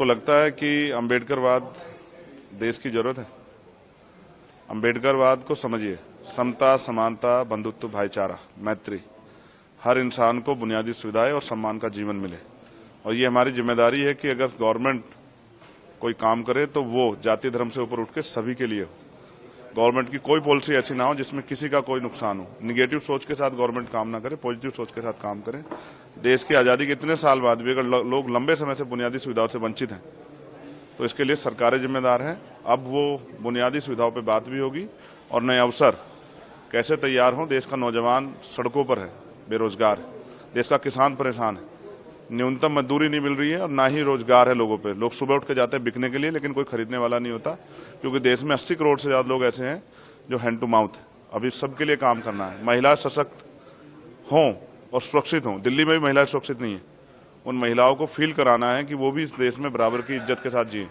आपको लगता है कि अंबेडकरवाद देश की जरूरत है? अंबेडकरवाद को समझिए, समता, समानता, बंधुत्व, भाईचारा, मैत्री, हर इंसान को बुनियादी सुविधाएं और सम्मान का जीवन मिले। और ये हमारी जिम्मेदारी है कि अगर गवर्नमेंट कोई काम करे तो वो जाति धर्म से ऊपर उठ के सभी के लिए हो। गवर्नमेंट की कोई पॉलिसी ऐसी ना हो जिसमें किसी का कोई नुकसान हो। निगेटिव सोच के साथ गवर्नमेंट काम ना करे, पॉजिटिव सोच के साथ काम करे। देश की आजादी के इतने साल बाद भी अगर लोग लंबे समय से बुनियादी सुविधाओं से वंचित हैं तो इसके लिए सरकारें जिम्मेदार हैं। अब वो बुनियादी सुविधाओं पर बात भी होगी और नए अवसर कैसे तैयार हों। देश का नौजवान सड़कों पर है, बेरोजगार है, देश का किसान परेशान है, न्यूनतम मजदूरी नहीं मिल रही है और ना ही रोजगार है लोगों पे। लोग सुबह उठ के जाते हैं बिकने के लिए, लेकिन कोई खरीदने वाला नहीं होता, क्योंकि देश में 80 करोड़ से ज्यादा लोग ऐसे हैं जो हैंड टू माउथ है। अभी सबके लिए काम करना है। महिला सशक्त हों और सुरक्षित हों। दिल्ली में भी महिलाएं सुरक्षित नहीं है। उन महिलाओं को फील कराना है कि वो भी इस देश में बराबर की इज्जत के साथ जिए।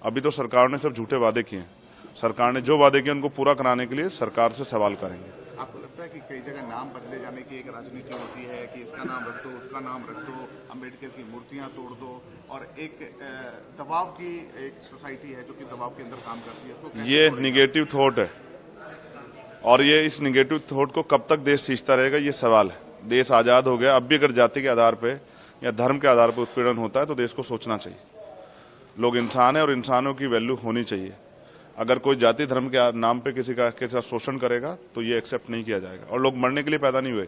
अभी तो सरकार ने सब झूठे वादे किए हैं। सरकार ने जो वादे किए उनको पूरा कराने के लिए सरकार से सवाल करेंगे। आपको लगता है कि कई जगह नाम बदले जाने की एक राजनीति होती है कि इसका नाम रख दो, उसका नाम रख दो, अंबेडकर की मूर्तियां तोड़ दो, और एक दबाव की एक सोसाइटी है जो कि दबाव के अंदर काम करती है, तो ये निगेटिव थॉट है और ये इस निगेटिव थॉट को कब तक देश सींचता रहेगा, ये सवाल है। देश आजाद हो गया, अब भी अगर जाति के आधार पर या धर्म के आधार पर उत्पीड़न होता है तो देश को सोचना चाहिए। लोग इंसान है और इंसानों की वैल्यू होनी चाहिए। अगर कोई जाति धर्म के नाम पे किसी का के साथ शोषण करेगा तो ये एक्सेप्ट नहीं किया जाएगा। और लोग मरने के लिए पैदा नहीं हुए,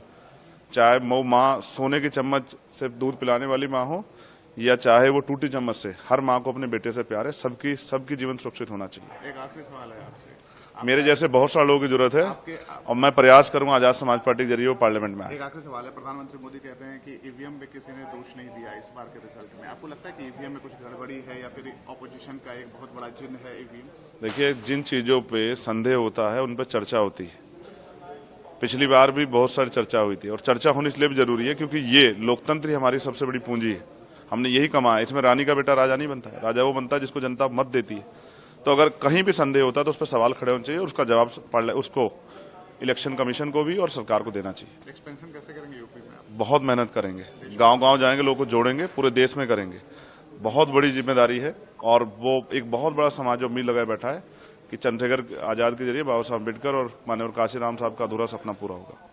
चाहे वो माँ सोने की चम्मच से दूध पिलाने वाली माँ हो या चाहे वो टूटी चम्मच से। हर माँ को अपने बेटे से प्यार है। सबकी जीवन सुरक्षित होना चाहिए। एक आखिरी सवाल है आपसे। मेरे जैसे बहुत सारे लोगों की जरूरत है और मैं प्रयास करूंगा आजाद समाज पार्टी के जरिए वो पार्लियामेंट में आए। एक आखिरी सवाल है। प्रधानमंत्री मोदी कहते हैं कि ईवीएम में किसी ने दोष नहीं दिया इस बार के रिजल्ट में। आपको लगता है कि ईवीएम में कुछ गड़बड़ी है या फिर ऑपोजिशन का एक बहुत बड़ा चिन्ह है ईवीएम? देखिए, जिन चीजों पे संदेह होता है उन पर चर्चा होती है। पिछली बार भी बहुत सारी चर्चा हुई थी और चर्चा होनी इसलिए भी जरूरी है क्योंकि ये लोकतंत्र ही हमारी सबसे बड़ी पूंजी है। हमने यही कमाया। इसमें रानी का बेटा राजा नहीं बनता है, राजा वो बनता है जिसको जनता मत देती है। तो अगर कहीं भी संदेह होता है तो उस पर सवाल खड़े होने चाहिए, उसका जवाब उसको इलेक्शन कमीशन को भी और सरकार को देना चाहिए। एक्सपेंशन कैसे करेंगे यूपी में? बहुत मेहनत करेंगे, गांव-गांव जाएंगे, लोगों को जोड़ेंगे, पूरे देश में करेंगे। बहुत बड़ी जिम्मेदारी है और वो एक बहुत बड़ा समाज उम्मीद लगाए बैठा है कि चंद्रशेखर आजाद के जरिए बाबा साहब अम्बेडकर और माननीय काशीराम साहब का अधूरा सपना पूरा होगा।